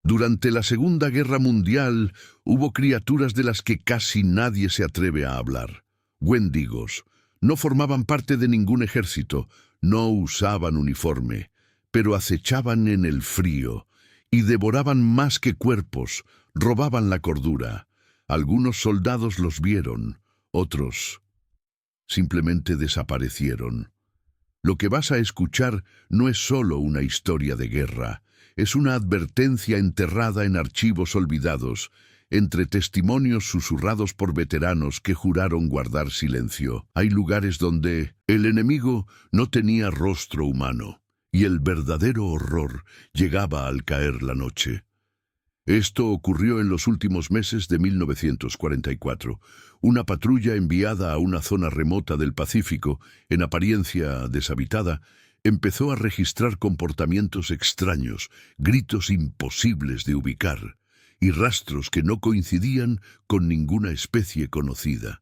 Durante la Segunda Guerra Mundial hubo criaturas de las que casi nadie se atreve a hablar. Wendigos. No formaban parte de ningún ejército, no usaban uniforme, pero acechaban en el frío y devoraban más que cuerpos, robaban la cordura. Algunos soldados los vieron, otros simplemente desaparecieron. Lo que vas a escuchar no es solo una historia de guerra, es una advertencia enterrada en archivos olvidados, entre testimonios susurrados por veteranos que juraron guardar silencio. Hay lugares donde el enemigo no tenía rostro humano, y el verdadero horror llegaba al caer la noche. Esto ocurrió en los últimos meses de 1944. Una patrulla enviada a una zona remota del Pacífico, en apariencia deshabitada, empezó a registrar comportamientos extraños, gritos imposibles de ubicar, y rastros que no coincidían con ninguna especie conocida.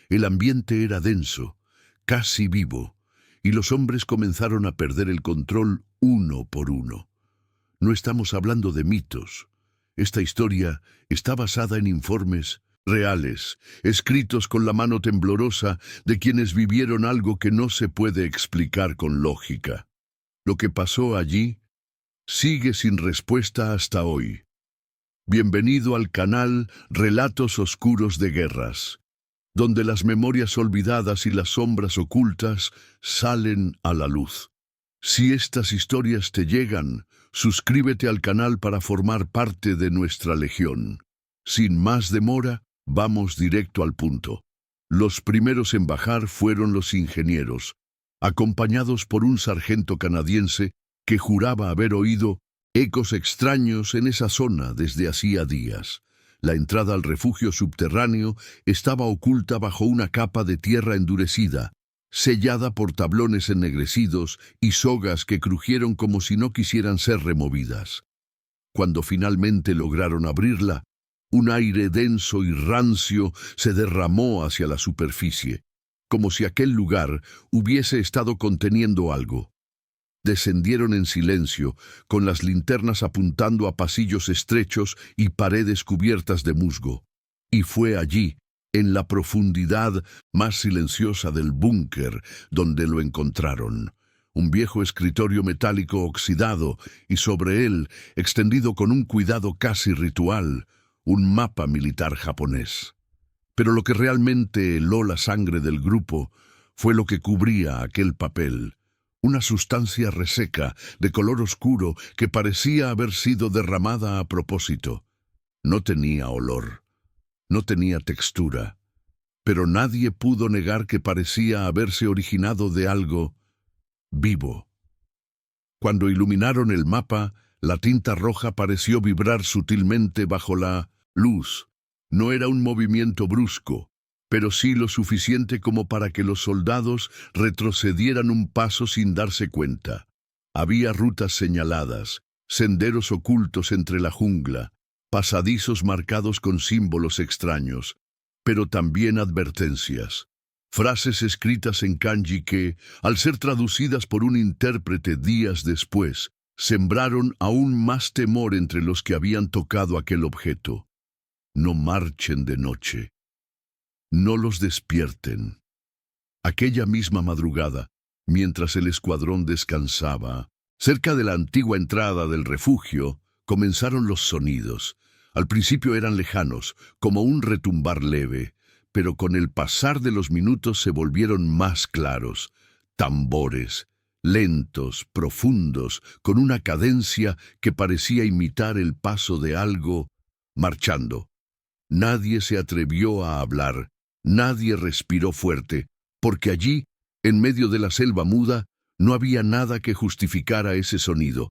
El ambiente era denso, casi vivo, y los hombres comenzaron a perder el control uno por uno. No estamos hablando de mitos. Esta historia está basada en informes reales, escritos con la mano temblorosa de quienes vivieron algo que no se puede explicar con lógica. Lo que pasó allí sigue sin respuesta hasta hoy. Bienvenido al canal Relatos Oscuros de Guerras, donde las memorias olvidadas y las sombras ocultas salen a la luz. Si estas historias te llegan, suscríbete al canal para formar parte de nuestra legión. Sin más demora, vamos directo al punto. Los primeros en bajar fueron los ingenieros, acompañados por un sargento canadiense que juraba haber oído ecos extraños en esa zona desde hacía días. La entrada al refugio subterráneo estaba oculta bajo una capa de tierra endurecida, sellada por tablones ennegrecidos y sogas que crujieron como si no quisieran ser removidas. Cuando finalmente lograron abrirla, un aire denso y rancio se derramó hacia la superficie, como si aquel lugar hubiese estado conteniendo algo. Descendieron en silencio, con las linternas apuntando a pasillos estrechos y paredes cubiertas de musgo. Y fue allí, en la profundidad más silenciosa del búnker, donde lo encontraron. Un viejo escritorio metálico oxidado y sobre él, extendido con un cuidado casi ritual, un mapa militar japonés. Pero lo que realmente heló la sangre del grupo fue lo que cubría aquel papel. Una sustancia reseca, de color oscuro, que parecía haber sido derramada a propósito. No tenía olor, no tenía textura, pero nadie pudo negar que parecía haberse originado de algo vivo. Cuando iluminaron el mapa, la tinta roja pareció vibrar sutilmente bajo la luz. No era un movimiento brusco, pero sí lo suficiente como para que los soldados retrocedieran un paso sin darse cuenta. Había rutas señaladas, senderos ocultos entre la jungla, pasadizos marcados con símbolos extraños, pero también advertencias. Frases escritas en kanji que, al ser traducidas por un intérprete días después, sembraron aún más temor entre los que habían tocado aquel objeto. No marchen de noche. No los despierten. Aquella misma madrugada, mientras el escuadrón descansaba, cerca de la antigua entrada del refugio, comenzaron los sonidos. Al principio eran lejanos, como un retumbar leve, pero con el pasar de los minutos se volvieron más claros. Tambores, lentos, profundos, con una cadencia que parecía imitar el paso de algo marchando. Nadie se atrevió a hablar, nadie respiró fuerte, porque allí, en medio de la selva muda, no había nada que justificara ese sonido.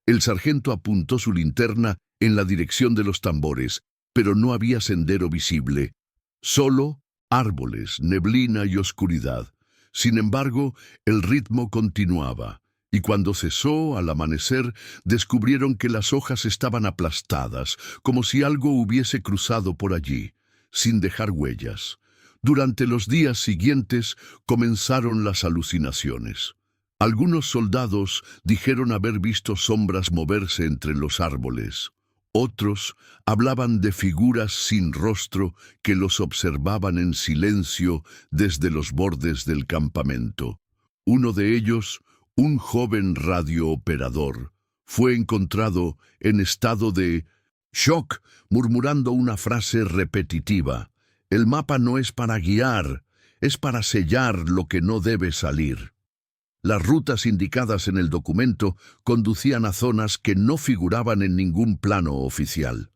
El sargento apuntó su linterna en la dirección de los tambores, pero no había sendero visible. Solo árboles, neblina y oscuridad. Sin embargo, el ritmo continuaba, y cuando cesó al amanecer, descubrieron que las hojas estaban aplastadas, como si algo hubiese cruzado por allí, sin dejar huellas. Durante los días siguientes comenzaron las alucinaciones. Algunos soldados dijeron haber visto sombras moverse entre los árboles, Otros hablaban de figuras sin rostro que los observaban en silencio desde los bordes del campamento. Uno de ellos, un joven radiooperador, fue encontrado en estado de shock, murmurando una frase repetitiva. El mapa no es para guiar, es para sellar lo que no debe salir. Las rutas indicadas en el documento conducían a zonas que no figuraban en ningún plano oficial.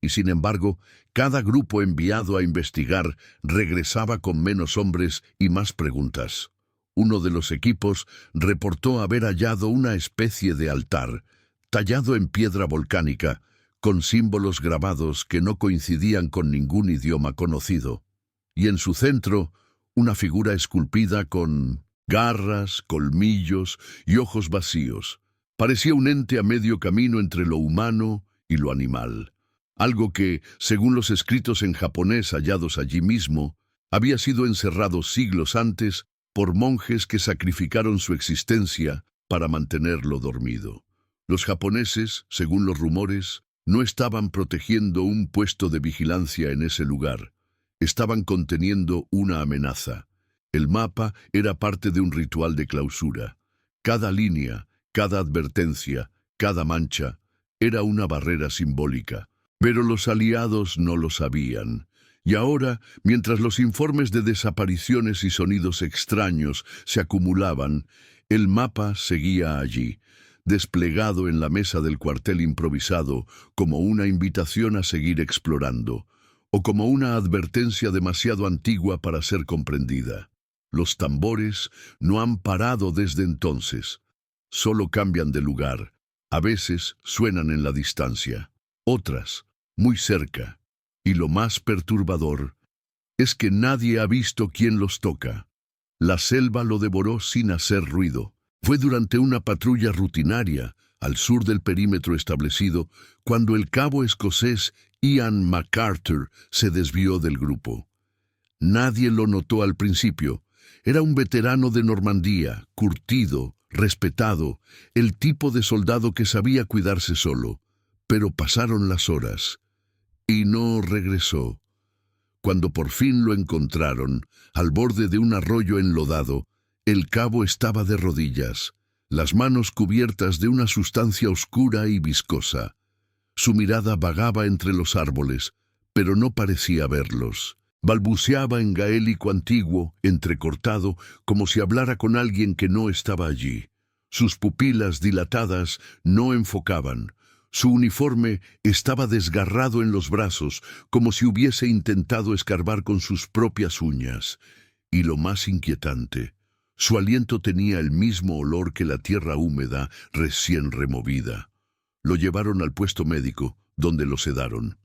Y sin embargo, cada grupo enviado a investigar regresaba con menos hombres y más preguntas. Uno de los equipos reportó haber hallado una especie de altar, tallado en piedra volcánica, con símbolos grabados que no coincidían con ningún idioma conocido. Y en su centro, una figura esculpida con garras, colmillos y ojos vacíos. Parecía un ente a medio camino entre lo humano y lo animal. Algo que, según los escritos en japonés hallados allí mismo, había sido encerrado siglos antes por monjes que sacrificaron su existencia para mantenerlo dormido. Los japoneses, según los rumores, no estaban protegiendo un puesto de vigilancia en ese lugar. Estaban conteniendo una amenaza. El mapa era parte de un ritual de clausura. Cada línea, cada advertencia, cada mancha, era una barrera simbólica. Pero los aliados no lo sabían. Y ahora, mientras los informes de desapariciones y sonidos extraños se acumulaban, el mapa seguía allí, desplegado en la mesa del cuartel improvisado como una invitación a seguir explorando, o como una advertencia demasiado antigua para ser comprendida. Los tambores no han parado desde entonces. Solo cambian de lugar. A veces suenan en la distancia, otras muy cerca. Y lo más perturbador es que nadie ha visto quién los toca. La selva lo devoró sin hacer ruido. Fue durante una patrulla rutinaria al sur del perímetro establecido cuando el cabo escocés Ian MacArthur se desvió del grupo. Nadie lo notó al principio. Era un veterano de Normandía, curtido, respetado, el tipo de soldado que sabía cuidarse solo. Pero pasaron las horas y no regresó. Cuando por fin lo encontraron, al borde de un arroyo enlodado, el cabo estaba de rodillas, las manos cubiertas de una sustancia oscura y viscosa. Su mirada vagaba entre los árboles, pero no parecía verlos. Balbuceaba en gaélico antiguo, entrecortado, como si hablara con alguien que no estaba allí. Sus pupilas dilatadas no enfocaban. Su uniforme estaba desgarrado en los brazos, como si hubiese intentado escarbar con sus propias uñas. Y lo más inquietante, su aliento tenía el mismo olor que la tierra húmeda recién removida. Lo llevaron al puesto médico, donde lo sedaron.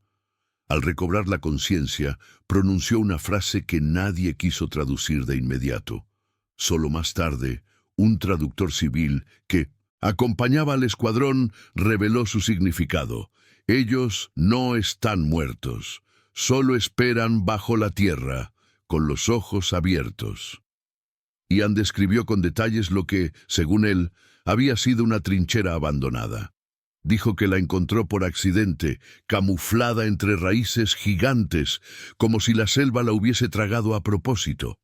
Al recobrar la conciencia, pronunció una frase que nadie quiso traducir de inmediato. Solo más tarde, un traductor civil que acompañaba al escuadrón reveló su significado. Ellos no están muertos, solo esperan bajo la tierra, con los ojos abiertos. Ian describió con detalles lo que, según él, había sido una trinchera abandonada. Dijo que la encontró por accidente, camuflada entre raíces gigantes, como si la selva la hubiese tragado a propósito.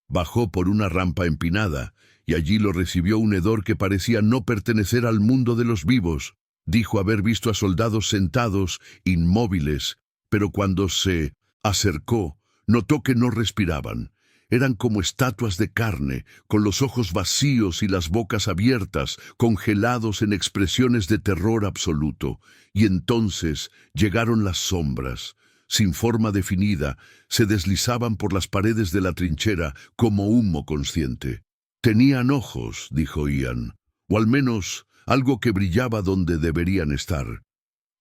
Bajó por una rampa empinada, y allí lo recibió un hedor que parecía no pertenecer al mundo de los vivos. Dijo haber visto a soldados sentados, inmóviles, pero cuando se acercó, notó que no respiraban. Eran como estatuas de carne, con los ojos vacíos y las bocas abiertas, congelados en expresiones de terror absoluto. Y entonces llegaron las sombras. Sin forma definida, se deslizaban por las paredes de la trinchera como humo consciente. Tenían ojos, dijo Ian, o al menos algo que brillaba donde deberían estar.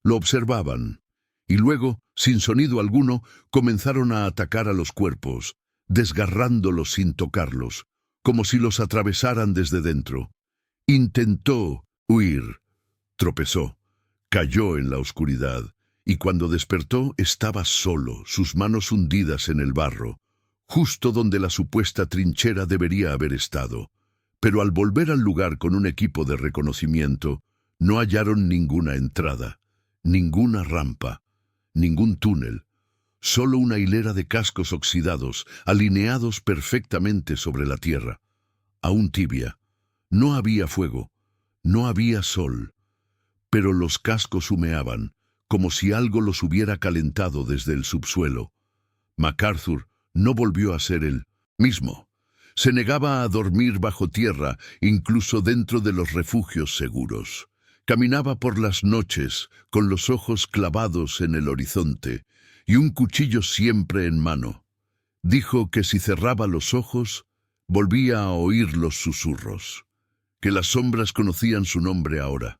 Lo observaban, y luego, sin sonido alguno, comenzaron a atacar a los cuerpos, desgarrándolos sin tocarlos, como si los atravesaran desde dentro. Intentó huir, tropezó, cayó en la oscuridad, y cuando despertó estaba solo, sus manos hundidas en el barro, justo donde la supuesta trinchera debería haber estado. Pero al volver al lugar con un equipo de reconocimiento, no hallaron ninguna entrada. Ninguna rampa, ningún túnel, solo una hilera de cascos oxidados, alineados perfectamente sobre la tierra. Aún tibia. No había fuego, no había sol, pero los cascos humeaban, como si algo los hubiera calentado desde el subsuelo. MacArthur no volvió a ser el mismo. Se negaba a dormir bajo tierra, incluso dentro de los refugios seguros. Caminaba por las noches, con los ojos clavados en el horizonte, y un cuchillo siempre en mano. Dijo que si cerraba los ojos, volvía a oír los susurros, que las sombras conocían su nombre ahora,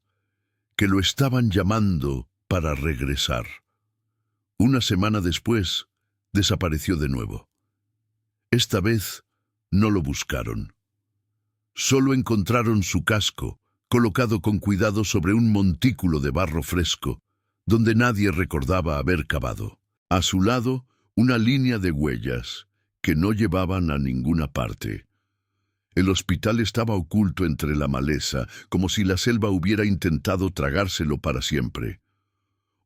que lo estaban llamando para regresar. Una semana después, desapareció de nuevo. Esta vez no lo buscaron. Solo encontraron su casco, colocado con cuidado sobre un montículo de barro fresco, donde nadie recordaba haber cavado. A su lado, una línea de huellas que no llevaban a ninguna parte. El hospital estaba oculto entre la maleza, como si la selva hubiera intentado tragárselo para siempre.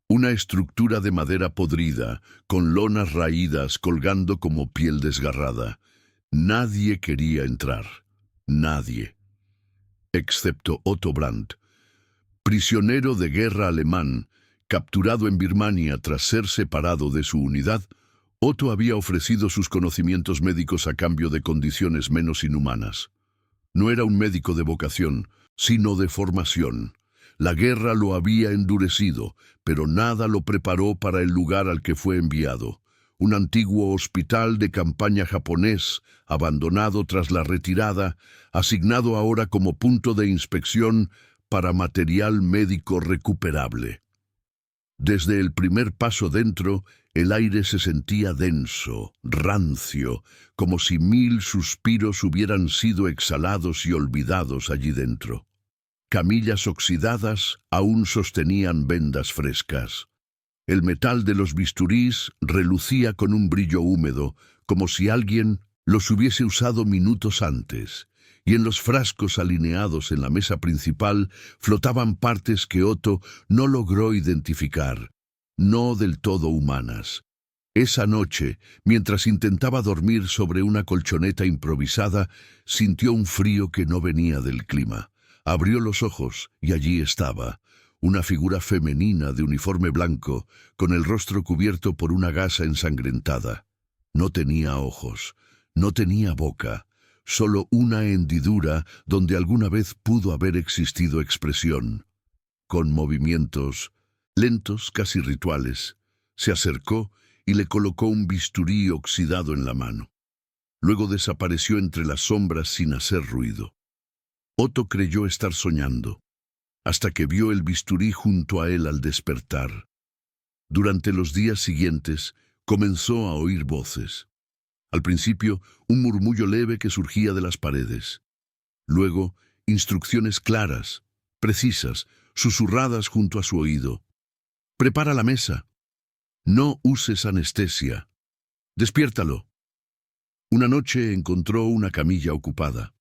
Una estructura de madera podrida, con lonas raídas colgando como piel desgarrada. Nadie quería entrar. Nadie. Excepto Otto Brandt, prisionero de guerra alemán, capturado en Birmania tras ser separado de su unidad. Otto había ofrecido sus conocimientos médicos a cambio de condiciones menos inhumanas. No era un médico de vocación, sino de formación. La guerra lo había endurecido, pero nada lo preparó para el lugar al que fue enviado. Un antiguo hospital de campaña japonés, abandonado tras la retirada, asignado ahora como punto de inspección para material médico recuperable. Desde el primer paso dentro, el aire se sentía denso, rancio, como si 1000 suspiros hubieran sido exhalados y olvidados allí dentro. Camillas oxidadas aún sostenían vendas frescas. El metal de los bisturís relucía con un brillo húmedo, como si alguien los hubiese usado minutos antes, y en los frascos alineados en la mesa principal flotaban partes que Otto no logró identificar, no del todo humanas. Esa noche, mientras intentaba dormir sobre una colchoneta improvisada, sintió un frío que no venía del clima. Abrió los ojos y allí estaba, una figura femenina de uniforme blanco, con el rostro cubierto por una gasa ensangrentada. No tenía ojos, no tenía boca, solo una hendidura donde alguna vez pudo haber existido expresión. Con movimientos lentos, casi rituales, se acercó y le colocó un bisturí oxidado en la mano. Luego desapareció entre las sombras sin hacer ruido. Otto creyó estar soñando, hasta que vio el bisturí junto a él al despertar. Durante los días siguientes, comenzó a oír voces. Al principio, un murmullo leve que surgía de las paredes. Luego, instrucciones claras, precisas, susurradas junto a su oído. «Prepara la mesa. No uses anestesia. Despiértalo». Una noche encontró una camilla ocupada.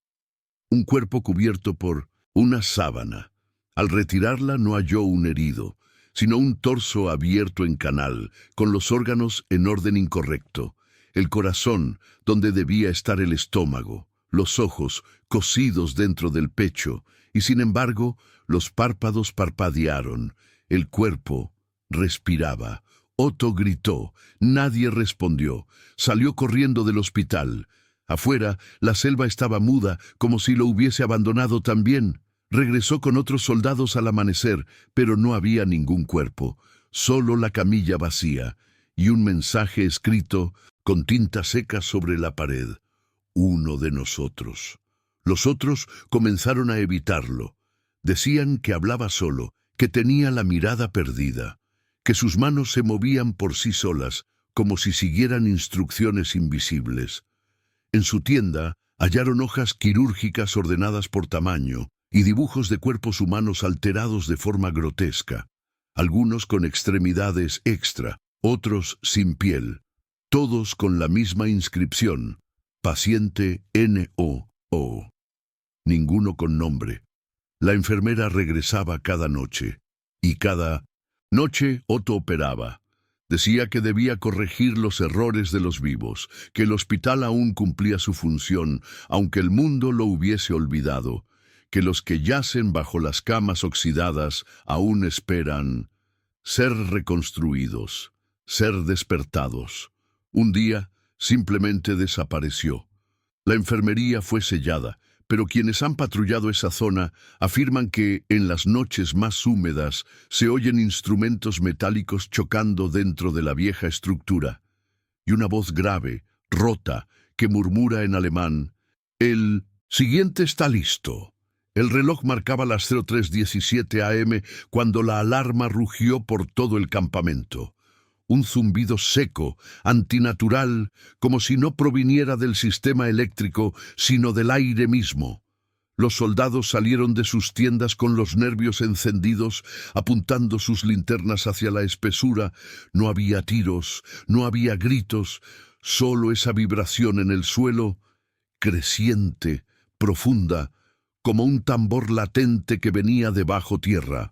Un cuerpo cubierto por una sábana. Al retirarla no halló un herido, sino un torso abierto en canal, con los órganos en orden incorrecto, el corazón donde debía estar el estómago, los ojos cosidos dentro del pecho, y sin embargo los párpados parpadearon, el cuerpo respiraba. Otto gritó, nadie respondió, salió corriendo del hospital. Afuera, la selva estaba muda, como si lo hubiese abandonado también. Regresó con otros soldados al amanecer, pero no había ningún cuerpo, solo la camilla vacía, y un mensaje escrito con tinta seca sobre la pared. Uno de nosotros. Los otros comenzaron a evitarlo. Decían que hablaba solo, que tenía la mirada perdida, que sus manos se movían por sí solas, como si siguieran instrucciones invisibles. En su tienda hallaron hojas quirúrgicas ordenadas por tamaño y dibujos de cuerpos humanos alterados de forma grotesca, algunos con extremidades extra, otros sin piel, todos con la misma inscripción, paciente N.O.O. Ninguno con nombre. La enfermera regresaba cada noche, y cada Noche, Otto operaba. Decía que debía corregir los errores de los vivos, que el hospital aún cumplía su función, aunque el mundo lo hubiese olvidado, que los que yacen bajo las camas oxidadas aún esperan ser reconstruidos, ser despertados. Un día simplemente desapareció. La enfermería fue sellada, pero quienes han patrullado esa zona afirman que en las noches más húmedas se oyen instrumentos metálicos chocando dentro de la vieja estructura, y una voz grave, rota, que murmura en alemán: «El siguiente está listo». El reloj marcaba las 03:17 AM cuando la alarma rugió por todo el campamento. Un zumbido seco, antinatural, como si no proviniera del sistema eléctrico, sino del aire mismo. Los soldados salieron de sus tiendas con los nervios encendidos, apuntando sus linternas hacia la espesura. No había tiros, no había gritos, solo esa vibración en el suelo, creciente, profunda, como un tambor latente que venía de bajo tierra.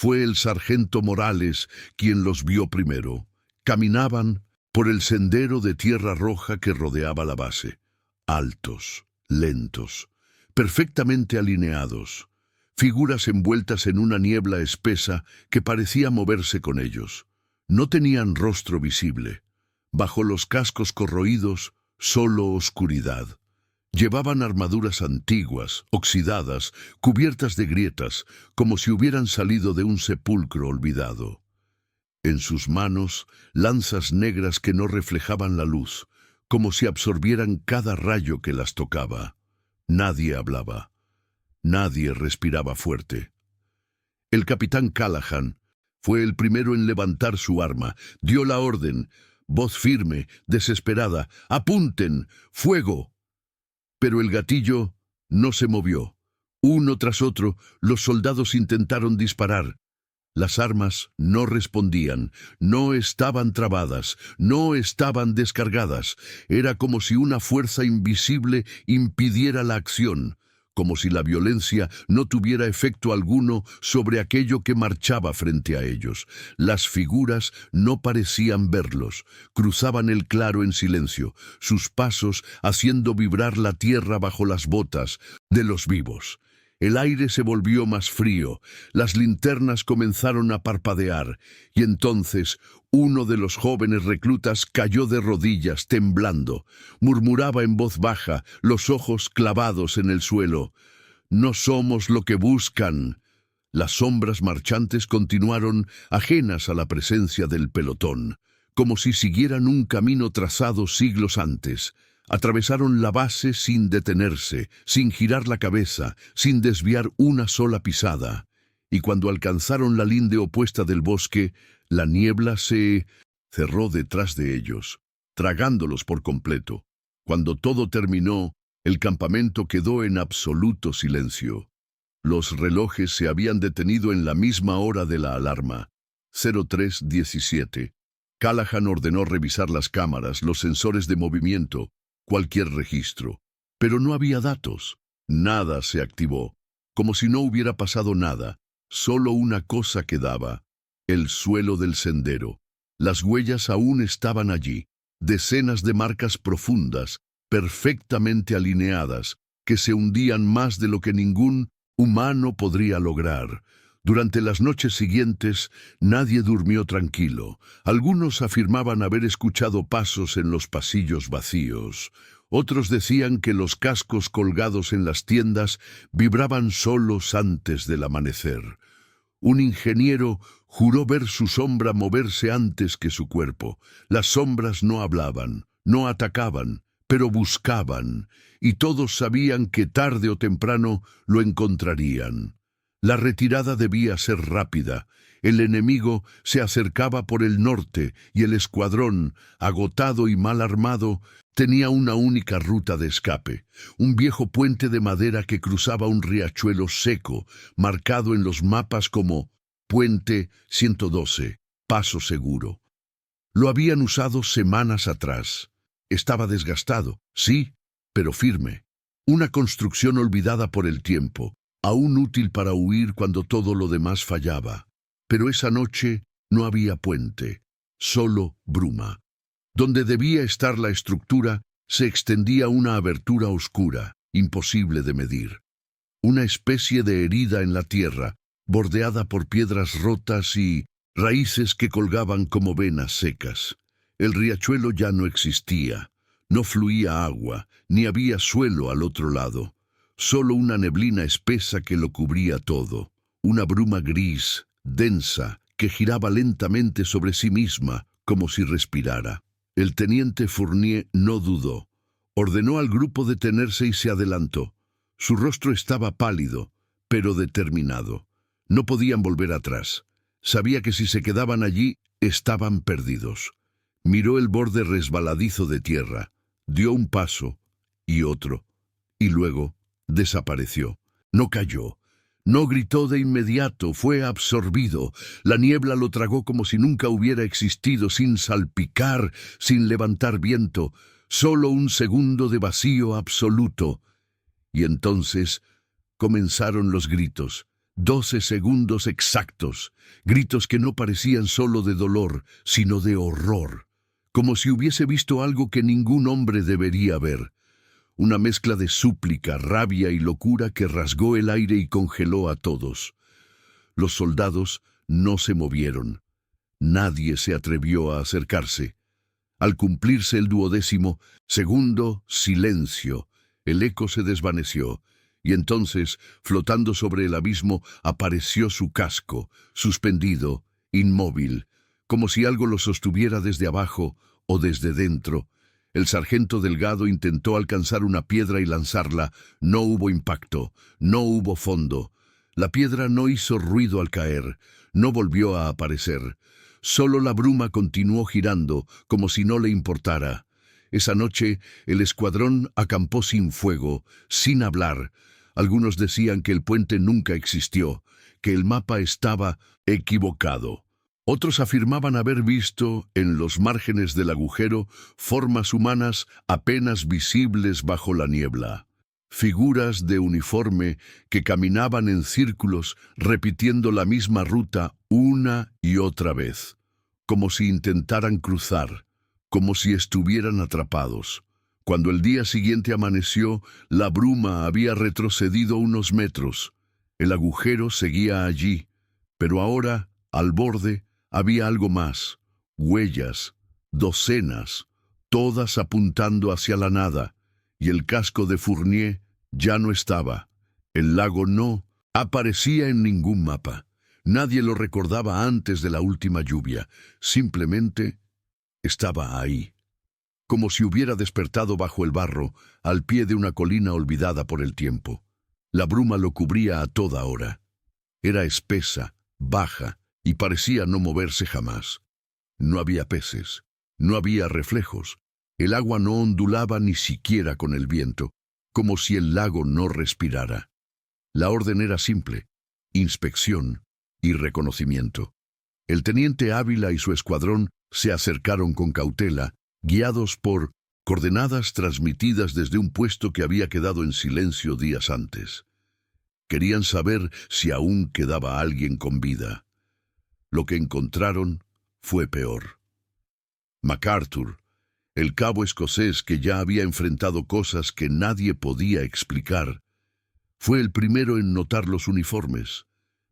Fue el sargento Morales quien los vio primero. Caminaban por el sendero de tierra roja que rodeaba la base. Altos, lentos, perfectamente alineados. Figuras envueltas en una niebla espesa que parecía moverse con ellos. No tenían rostro visible. Bajo los cascos corroídos, solo oscuridad. Llevaban armaduras antiguas, oxidadas, cubiertas de grietas, como si hubieran salido de un sepulcro olvidado. En sus manos, lanzas negras que no reflejaban la luz, como si absorbieran cada rayo que las tocaba. Nadie hablaba. Nadie respiraba fuerte. El capitán Callahan fue el primero en levantar su arma. Dio la orden, voz firme, desesperada: «¡Apunten! ¡Fuego!». Pero el gatillo no se movió. Uno tras otro, los soldados intentaron disparar. Las armas no respondían, no estaban trabadas, no estaban descargadas. Era como si una fuerza invisible impidiera la acción, como si la violencia no tuviera efecto alguno sobre aquello que marchaba frente a ellos. Las figuras no parecían verlos, cruzaban el claro en silencio, sus pasos haciendo vibrar la tierra bajo las botas de los vivos. El aire se volvió más frío, las linternas comenzaron a parpadear, y entonces uno de los jóvenes reclutas cayó de rodillas, temblando. Murmuraba en voz baja, los ojos clavados en el suelo: «No somos lo que buscan». Las sombras marchantes continuaron, ajenas a la presencia del pelotón, como si siguieran un camino trazado siglos antes. Atravesaron la base sin detenerse, sin girar la cabeza, sin desviar una sola pisada. Y cuando alcanzaron la linde opuesta del bosque, la niebla se cerró detrás de ellos, tragándolos por completo. Cuando todo terminó, el campamento quedó en absoluto silencio. Los relojes se habían detenido en la misma hora de la alarma, 03:17. Callahan ordenó revisar las cámaras, los sensores de movimiento, cualquier registro. Pero no había datos. Nada se activó, como si no hubiera pasado nada. Solo una cosa quedaba: el suelo del sendero. Las huellas aún estaban allí, decenas de marcas profundas, perfectamente alineadas, que se hundían más de lo que ningún humano podría lograr. Durante las noches siguientes, nadie durmió tranquilo. Algunos afirmaban haber escuchado pasos en los pasillos vacíos. Otros decían que los cascos colgados en las tiendas vibraban solos antes del amanecer. Un ingeniero juró ver su sombra moverse antes que su cuerpo. Las sombras no hablaban, no atacaban, pero buscaban, y todos sabían que tarde o temprano lo encontrarían. La retirada debía ser rápida. El enemigo se acercaba por el norte y el escuadrón, agotado y mal armado, tenía una única ruta de escape, un viejo puente de madera que cruzaba un riachuelo seco, marcado en los mapas como Puente 112, Paso Seguro. Lo habían usado semanas atrás. Estaba desgastado, sí, pero firme. Una construcción olvidada por el tiempo, aún útil para huir cuando todo lo demás fallaba. Pero esa noche No había puente, solo bruma. Donde debía estar la estructura, se extendía una abertura oscura, imposible de medir. Una especie de herida en la tierra, bordeada por piedras rotas y raíces que colgaban como venas secas. El riachuelo ya no existía. No fluía agua, ni había suelo al otro lado. Solo una neblina espesa que lo cubría todo. Una bruma gris, densa, que giraba lentamente sobre sí misma, como si respirara. El teniente Fournier no dudó. Ordenó al grupo detenerse y se adelantó. Su rostro estaba pálido, pero determinado. No podían volver atrás. Sabía que si se quedaban allí, estaban perdidos. Miró el borde resbaladizo de tierra, dio un paso y otro, y luego desapareció. No cayó. No gritó de inmediato, fue absorbido. La niebla lo tragó como si nunca hubiera existido, sin salpicar, sin levantar viento. Solo un segundo de vacío absoluto. Y entonces comenzaron los gritos. 12 segundos exactos. Gritos que no parecían solo de dolor, sino de horror. Como si hubiese visto algo que ningún hombre debería ver. Una mezcla de súplica, rabia y locura que rasgó el aire y congeló a todos. Los soldados no se movieron. Nadie se atrevió a acercarse. Al cumplirse el 12º segundo, silencio. El eco se desvaneció, y entonces, flotando sobre el abismo, apareció su casco, suspendido, inmóvil, como si algo lo sostuviera desde abajo o desde dentro. El sargento Delgado intentó alcanzar una piedra y lanzarla. No hubo impacto, no hubo fondo. La piedra no hizo ruido al caer, no volvió a aparecer. Solo la bruma continuó girando, como si no le importara. Esa noche, el escuadrón acampó sin fuego, sin hablar. Algunos decían que el puente nunca existió, que el mapa estaba equivocado. Otros afirmaban haber visto, en los márgenes del agujero, formas humanas apenas visibles bajo la niebla. Figuras de uniforme que caminaban en círculos repitiendo la misma ruta una y otra vez, como si intentaran cruzar, como si estuvieran atrapados. Cuando el día siguiente amaneció, la bruma había retrocedido unos metros. El agujero seguía allí, pero ahora, al borde, había algo más, huellas, docenas, todas apuntando hacia la nada, y el casco de Fournier ya no estaba. El lago no aparecía en ningún mapa. Nadie lo recordaba antes de la última lluvia. Simplemente estaba ahí, como si hubiera despertado bajo el barro, al pie de una colina olvidada por el tiempo. La bruma lo cubría a toda hora. Era espesa, baja, y parecía no moverse jamás. No había peces, no había reflejos. El agua no ondulaba ni siquiera con el viento, como si el lago no respirara. La orden era simple: inspección y reconocimiento. El teniente Ávila y su escuadrón se acercaron con cautela, guiados por coordenadas transmitidas desde un puesto que había quedado en silencio días antes. Querían saber si aún quedaba alguien con vida. Lo que encontraron fue peor. MacArthur, el cabo escocés que ya había enfrentado cosas que nadie podía explicar, fue el primero en notar los uniformes.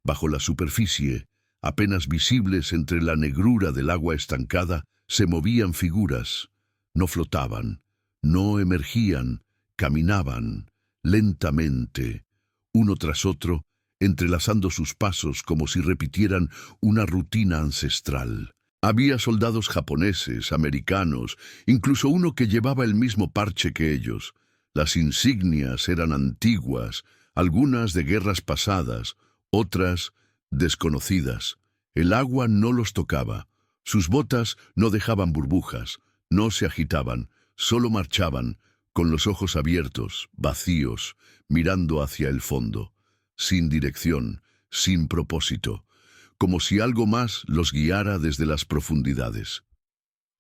Bajo la superficie, apenas visibles entre la negrura del agua estancada, se movían figuras. No flotaban, no emergían, caminaban lentamente, uno tras otro, entrelazando sus pasos como si repitieran una rutina ancestral. Había soldados japoneses, americanos, incluso uno que llevaba el mismo parche que ellos. Las insignias eran antiguas, algunas de guerras pasadas, otras desconocidas. El agua no los tocaba. Sus botas no dejaban burbujas, no se agitaban, solo marchaban, con los ojos abiertos, vacíos, mirando hacia el fondo, sin dirección, sin propósito, como si algo más los guiara desde las profundidades.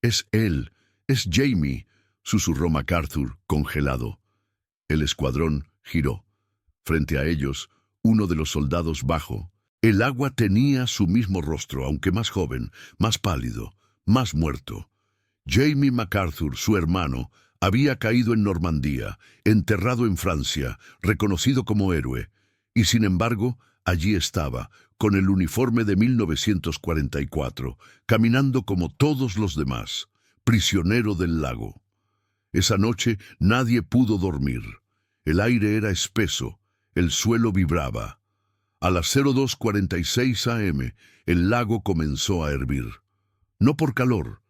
«Es él, es Jamie», susurró MacArthur, congelado. El escuadrón giró. Frente a ellos, uno de los soldados bajos, El agua tenía su mismo rostro, aunque más joven, más pálido, más muerto. Jamie MacArthur, su hermano, había caído en Normandía, enterrado en Francia, reconocido como héroe, y sin embargo, allí estaba, con el uniforme de 1944, caminando como todos los demás, prisionero del lago. Esa noche nadie pudo dormir. El aire era espeso, el suelo vibraba. A las 02:46 AM, el lago comenzó a hervir. No por calor,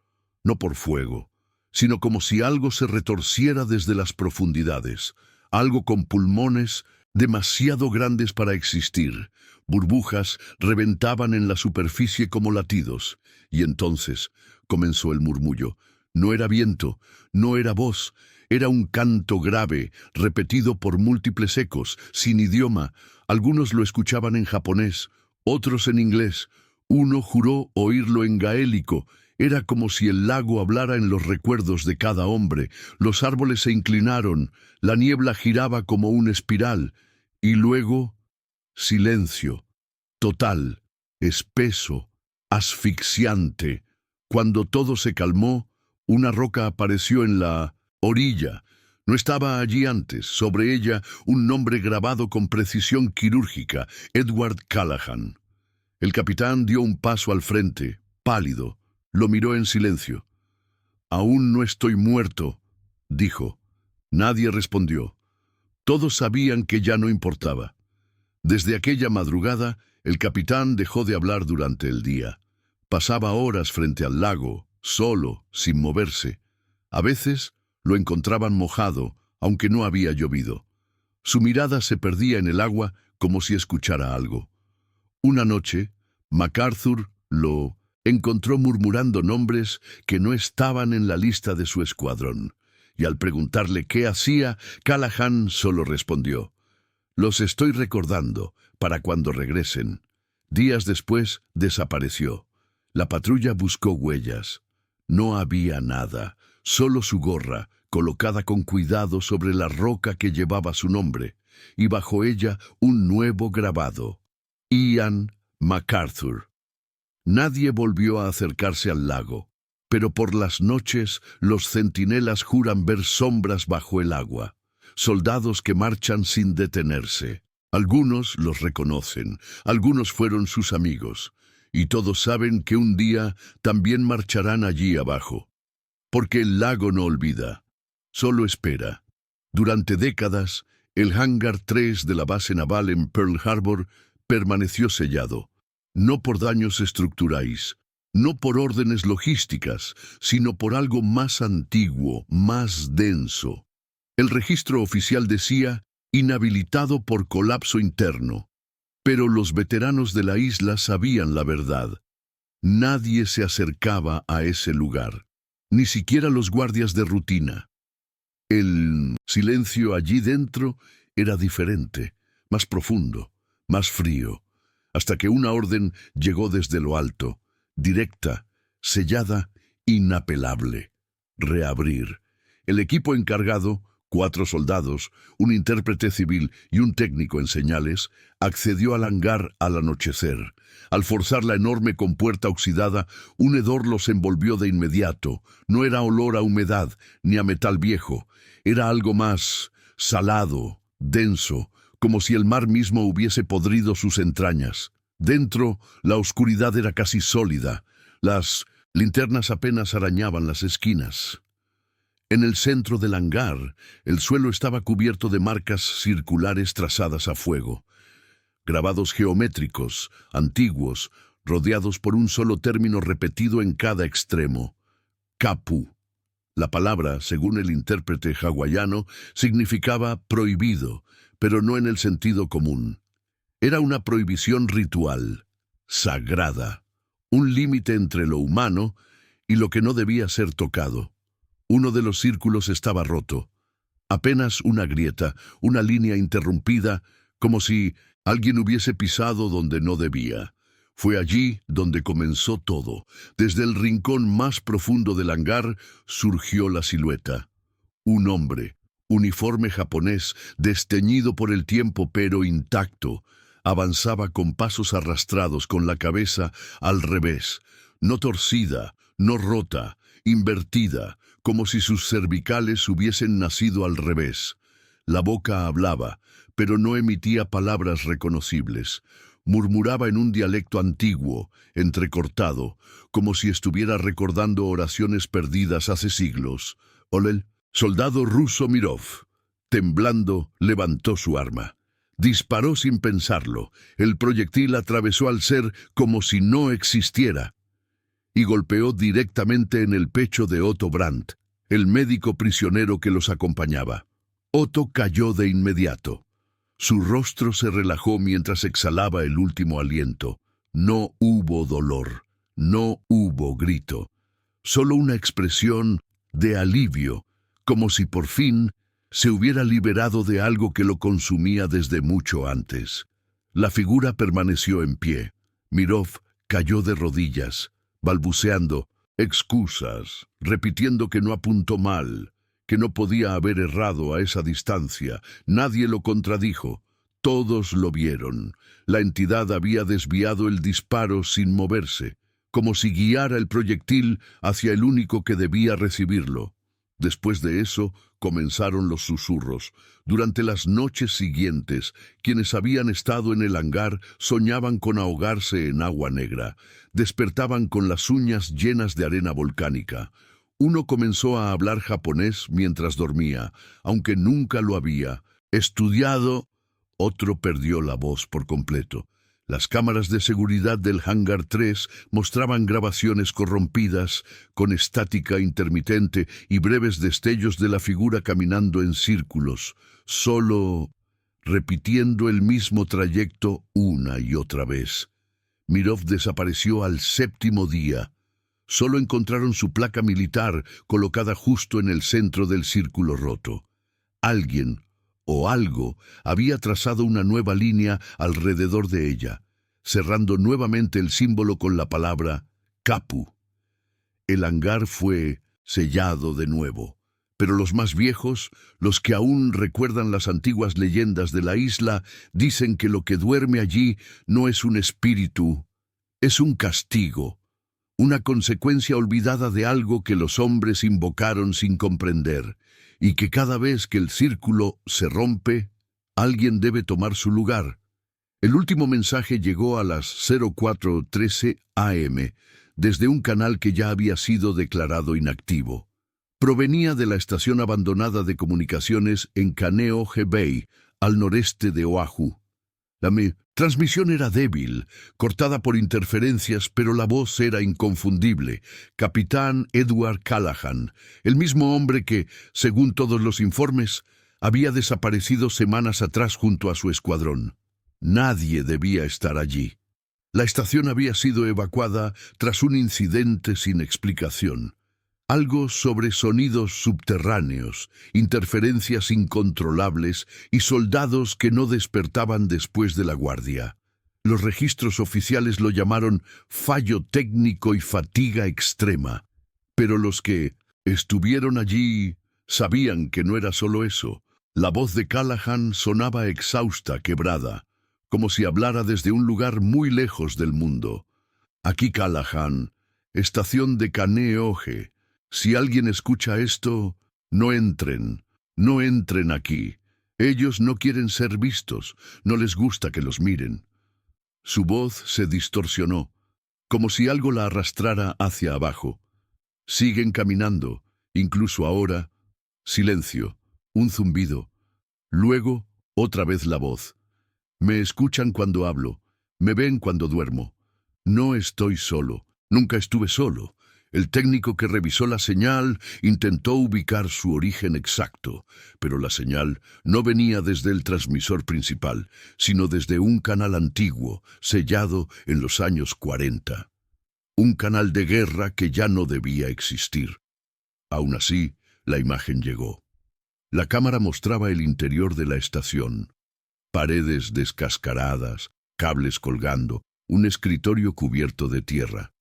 no por fuego, sino como si algo se retorciera desde las profundidades, algo con pulmones demasiado grandes para existir. Burbujas reventaban en la superficie como latidos, y entonces comenzó el murmullo. No era viento, no era voz, era un canto grave, repetido por múltiples ecos, sin idioma. Algunos lo escuchaban en japonés, otros en inglés. Uno juró oírlo en gaélico. Era como si el lago hablara en los recuerdos de cada hombre. Los árboles se inclinaron, la niebla giraba como una espiral, y luego silencio, total, espeso, asfixiante. Cuando todo se calmó, una roca apareció en la orilla. No estaba allí antes, sobre ella un nombre grabado con precisión quirúrgica: Edward Callaghan. El capitán dio un paso al frente, pálido. Lo miró en silencio. «Aún no estoy muerto», dijo. Nadie respondió. Todos sabían que ya no importaba. Desde aquella madrugada, el capitán dejó de hablar durante el día. Pasaba horas frente al lago, solo, sin moverse. A veces lo encontraban mojado, aunque no había llovido. Su mirada se perdía en el agua como si escuchara algo. Una noche, MacArthur lo encontró murmurando nombres que no estaban en la lista de su escuadrón, y al preguntarle qué hacía, Callaghan solo respondió: «Los estoy recordando para cuando regresen». Días después desapareció. La patrulla buscó huellas. No había nada, solo su gorra, colocada con cuidado sobre la roca que llevaba su nombre, y bajo ella un nuevo grabado: Ian MacArthur. Nadie volvió a acercarse al lago, pero por las noches los centinelas juran ver sombras bajo el agua, soldados que marchan sin detenerse. Algunos los reconocen, algunos fueron sus amigos, y todos saben que un día también marcharán allí abajo. Porque el lago no olvida, solo espera. Durante décadas, el Hangar 3 de la base naval en Pearl Harbor permaneció sellado, no por daños estructurales, no por órdenes logísticas, sino por algo más antiguo, más denso. El registro oficial decía inhabilitado por colapso interno, pero los veteranos de la isla sabían la verdad. Nadie se acercaba a ese lugar, ni siquiera los guardias de rutina. El silencio allí dentro era diferente, más profundo, más frío, hasta que una orden llegó desde lo alto, directa, sellada, inapelable: reabrir. El equipo encargado, 4 soldados, un intérprete civil y un técnico en señales, accedió al hangar al anochecer. Al forzar la enorme compuerta oxidada, un hedor los envolvió de inmediato. No era olor a humedad ni a metal viejo, era algo más salado, denso, como si el mar mismo hubiese podrido sus entrañas. Dentro, la oscuridad era casi sólida. Las linternas apenas arañaban las esquinas. En el centro del hangar, el suelo estaba cubierto de marcas circulares trazadas a fuego. Grabados geométricos, antiguos, rodeados por un solo término repetido en cada extremo: Kapu. La palabra, según el intérprete hawaiano, significaba prohibido, pero no en el sentido común. Era una prohibición ritual, sagrada, un límite entre lo humano y lo que no debía ser tocado. Uno de los círculos estaba roto, apenas una grieta, una línea interrumpida, como si alguien hubiese pisado donde no debía. Fue allí donde comenzó todo. Desde el rincón más profundo del hangar surgió la silueta. Un hombre, uniforme japonés, desteñido por el tiempo pero intacto. Avanzaba con pasos arrastrados, con la cabeza al revés, no torcida, no rota, invertida, como si sus cervicales hubiesen nacido al revés. La boca hablaba, pero no emitía palabras reconocibles. Murmuraba en un dialecto antiguo, entrecortado, como si estuviera recordando oraciones perdidas hace siglos. Olel, soldado ruso Mirov, temblando, levantó su arma. Disparó sin pensarlo. El proyectil atravesó al ser como si no existiera y golpeó directamente en el pecho de Otto Brandt, el médico prisionero que los acompañaba. Otto cayó de inmediato. Su rostro se relajó mientras exhalaba el último aliento. No hubo dolor, no hubo grito, solo una expresión de alivio, como si por fin se hubiera liberado de algo que lo consumía desde mucho antes. La figura permaneció en pie. Mirov cayó de rodillas, balbuceando excusas, repitiendo que no apuntó mal, que no podía haber errado a esa distancia. Nadie lo contradijo. Todos lo vieron. La entidad había desviado el disparo sin moverse, como si guiara el proyectil hacia el único que debía recibirlo. Después de eso, comenzaron los susurros. Durante las noches siguientes, quienes habían estado en el hangar soñaban con ahogarse en agua negra. Despertaban con las uñas llenas de arena volcánica. Uno comenzó a hablar japonés mientras dormía, aunque nunca lo había estudiado. Otro perdió la voz por completo. Las cámaras de seguridad del Hangar 3 mostraban grabaciones corrompidas, con estática intermitente y breves destellos de la figura caminando en círculos, solo repitiendo el mismo trayecto una y otra vez. Mirov desapareció al 7º día. Solo encontraron su placa militar colocada justo en el centro del círculo roto. Alguien o algo había trazado una nueva línea alrededor de ella, cerrando nuevamente el símbolo con la palabra Kapu. El hangar fue sellado de nuevo, pero los más viejos, los que aún recuerdan las antiguas leyendas de la isla, dicen que lo que duerme allí no es un espíritu, es un castigo, una consecuencia olvidada de algo que los hombres invocaron sin comprender, y que cada vez que el círculo se rompe, alguien debe tomar su lugar. El último mensaje llegó a las 04:13 am, desde un canal que ya había sido declarado inactivo. Provenía de la estación abandonada de comunicaciones en Kaneohe Bay, al noreste de Oahu. La transmisión era débil, cortada por interferencias, pero la voz era inconfundible. Capitán Edward Callahan, el mismo hombre que, según todos los informes, había desaparecido semanas atrás junto a su escuadrón. Nadie debía estar allí. La estación había sido evacuada tras un incidente sin explicación. Algo sobre sonidos subterráneos, interferencias incontrolables y soldados que no despertaban después de la guardia. Los registros oficiales lo llamaron fallo técnico y fatiga extrema, pero los que estuvieron allí sabían que no era solo eso. La voz de Callahan sonaba exhausta, quebrada, como si hablara desde un lugar muy lejos del mundo. Aquí Callahan, estación de Kaneohe. Si alguien escucha esto, no entren aquí. Ellos no quieren ser vistos, no les gusta que los miren. Su voz se distorsionó, como si algo la arrastrara hacia abajo. Siguen caminando, incluso ahora. Silencio, un zumbido. Luego, otra vez la voz. Me escuchan cuando hablo, me ven cuando duermo. No estoy solo, nunca estuve solo. El técnico que revisó la señal intentó ubicar su origen exacto, pero la señal no venía desde el transmisor principal, sino desde un canal antiguo, sellado en los años 40. Un canal de guerra que ya no debía existir. Aún así, la imagen llegó. La cámara mostraba el interior de la estación. Paredes descascaradas, cables colgando, un escritorio cubierto de tierra.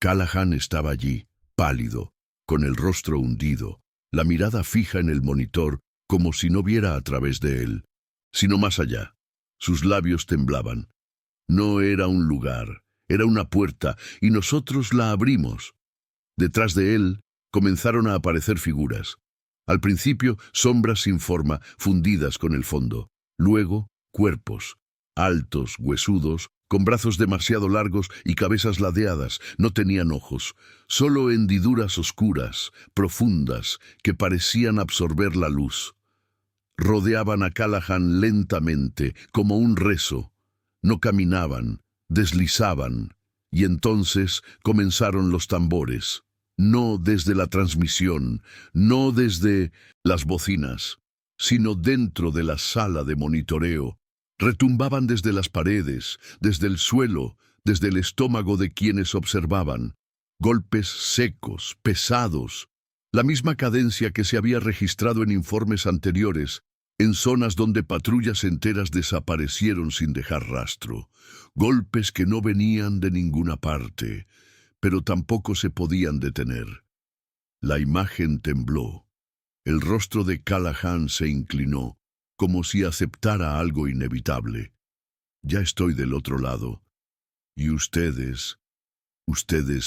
Callahan estaba allí, pálido, con el rostro hundido, la mirada fija en el monitor, como si no viera a través de él, sino más allá. Sus labios temblaban. No era un lugar, era una puerta, y nosotros la abrimos. Detrás de él comenzaron a aparecer figuras. Al principio, sombras sin forma, fundidas con el fondo. Luego, cuerpos, altos, huesudos, con brazos demasiado largos y cabezas ladeadas. No tenían ojos, solo hendiduras oscuras, profundas, que parecían absorber la luz. Rodeaban a Callahan lentamente, como un rezo. No caminaban, deslizaban, y entonces comenzaron los tambores. No desde la transmisión, no desde las bocinas, sino dentro de la sala de monitoreo. Retumbaban desde las paredes, desde el suelo, desde el estómago de quienes observaban. Golpes secos, pesados, la misma cadencia que se había registrado en informes anteriores, en zonas donde patrullas enteras desaparecieron sin dejar rastro. Golpes que no venían de ninguna parte, pero tampoco se podían detener. La imagen tembló. El rostro de Callahan se inclinó, como si aceptara algo inevitable. Ya estoy del otro lado. Y ustedes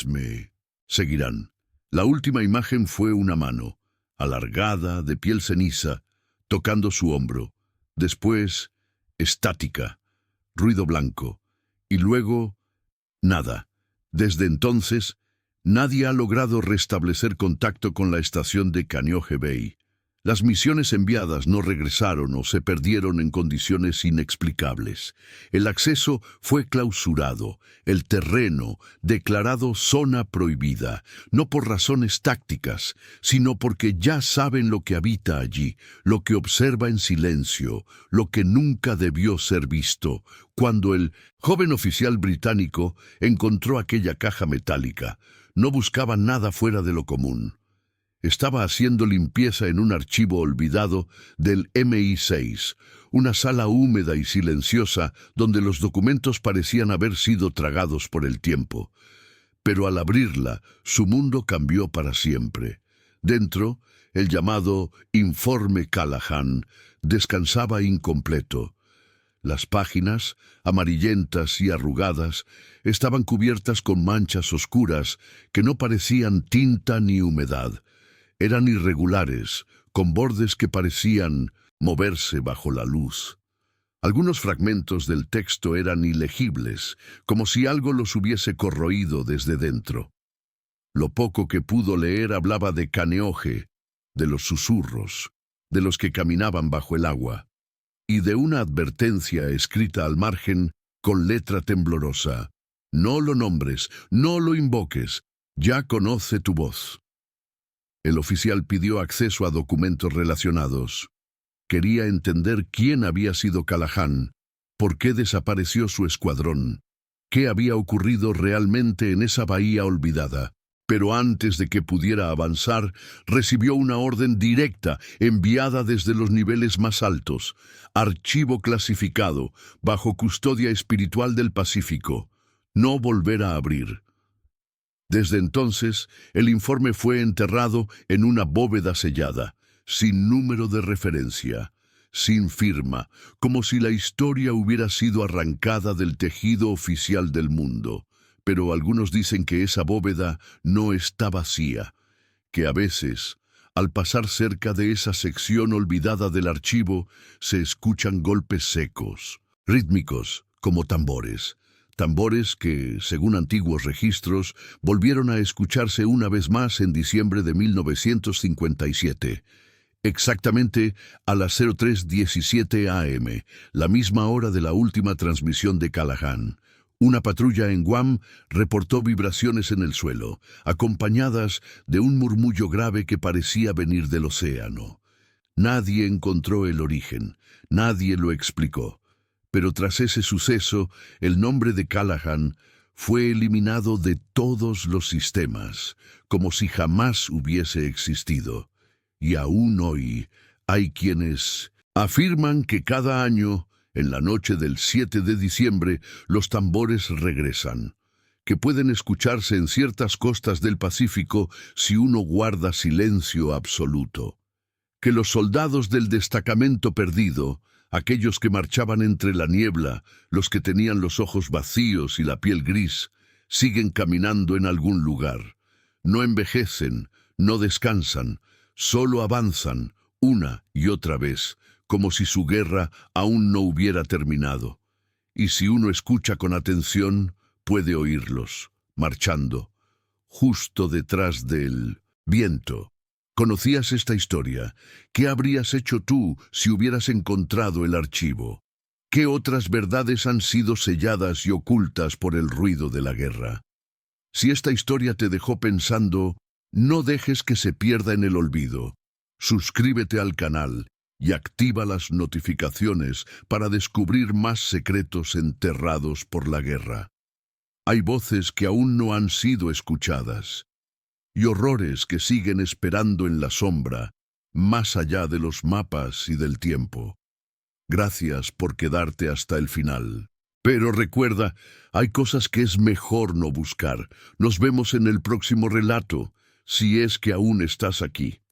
me seguirán. La última imagen fue una mano, alargada, de piel ceniza, tocando su hombro. Después, estática, ruido blanco. Y luego, nada. Desde entonces, nadie ha logrado restablecer contacto con la estación de Kaneohe Bay. Las misiones enviadas no regresaron o se perdieron en condiciones inexplicables. El acceso fue clausurado, el terreno declarado zona prohibida, no por razones tácticas, sino porque ya saben lo que habita allí, lo que observa en silencio, lo que nunca debió ser visto. Cuando el joven oficial británico encontró aquella caja metálica, no buscaba nada fuera de lo común. Estaba haciendo limpieza en un archivo olvidado del MI6, una sala húmeda y silenciosa donde los documentos parecían haber sido tragados por el tiempo. Pero al abrirla, su mundo cambió para siempre. Dentro, el llamado Informe Callahan descansaba incompleto. Las páginas, amarillentas y arrugadas, estaban cubiertas con manchas oscuras que no parecían tinta ni humedad. Eran irregulares, con bordes que parecían moverse bajo la luz. Algunos fragmentos del texto eran ilegibles, como si algo los hubiese corroído desde dentro. Lo poco que pudo leer hablaba de Kaneohe, de los susurros, de los que caminaban bajo el agua, y de una advertencia escrita al margen con letra temblorosa. No lo nombres, no lo invoques, ya conoce tu voz. El oficial pidió acceso a documentos relacionados. Quería entender quién había sido Callahan, por qué desapareció su escuadrón, qué había ocurrido realmente en esa bahía olvidada. Pero antes de que pudiera avanzar, recibió una orden directa enviada desde los niveles más altos. Archivo clasificado, bajo custodia espiritual del Pacífico. No volver a abrir. Desde entonces, el informe fue enterrado en una bóveda sellada, sin número de referencia, sin firma, como si la historia hubiera sido arrancada del tejido oficial del mundo. Pero algunos dicen que esa bóveda no está vacía, que a veces, al pasar cerca de esa sección olvidada del archivo, se escuchan golpes secos, rítmicos, como tambores. Tambores que, según antiguos registros, volvieron a escucharse una vez más en diciembre de 1957, exactamente a las 03:17 am, la misma hora de la última transmisión de Callahan. Una patrulla en Guam reportó vibraciones en el suelo, acompañadas de un murmullo grave que parecía venir del océano. Nadie encontró el origen, nadie lo explicó. Pero tras ese suceso, el nombre de Callahan fue eliminado de todos los sistemas, como si jamás hubiese existido. Y aún hoy hay quienes afirman que cada año, en la noche del 7 de diciembre, los tambores regresan, que pueden escucharse en ciertas costas del Pacífico si uno guarda silencio absoluto, que los soldados del destacamento perdido, aquellos que marchaban entre la niebla, los que tenían los ojos vacíos y la piel gris, siguen caminando en algún lugar. No envejecen, no descansan, solo avanzan una y otra vez, como si su guerra aún no hubiera terminado. Y si uno escucha con atención, puede oírlos, marchando, justo detrás del viento. ¿Conocías esta historia? ¿Qué habrías hecho tú si hubieras encontrado el archivo? ¿Qué otras verdades han sido selladas y ocultas por el ruido de la guerra? Si esta historia te dejó pensando, no dejes que se pierda en el olvido. Suscríbete al canal y activa las notificaciones para descubrir más secretos enterrados por la guerra. Hay voces que aún no han sido escuchadas y horrores que siguen esperando en la sombra, más allá de los mapas y del tiempo. Gracias por quedarte hasta el final. Pero recuerda, hay cosas que es mejor no buscar. Nos vemos en el próximo relato, si es que aún estás aquí.